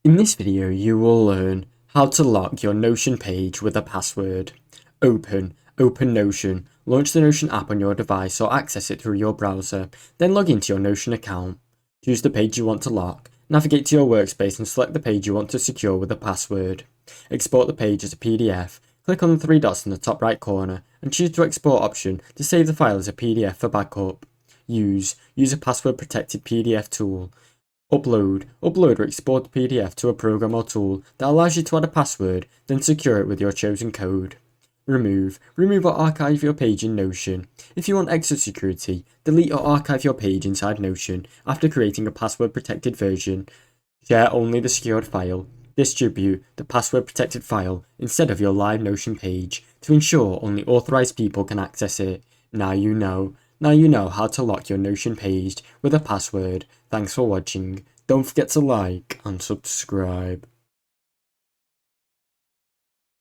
In this video, you will learn how to lock your Notion page with a password. Open Notion, launch the Notion app on your device or access it through your browser, then log into your Notion account. Choose the page you want to lock, navigate to your workspace and select the page you want to secure with a password. Export the page as a PDF, click on the three dots in the top right corner and choose the export option to save the file as a PDF for backup. Use a password protected PDF tool. Upload or export the PDF to a program or tool that allows you to add a password, then secure it with your chosen code. Remove or archive your page in Notion. If you want extra security, delete or archive your page inside Notion after creating a password protected version. Share only the secured file. Distribute the password protected file instead of your live Notion page to ensure only authorized people can access it. Now you know how to lock your Notion page with a password. Thanks for watching. Don't forget to like and subscribe.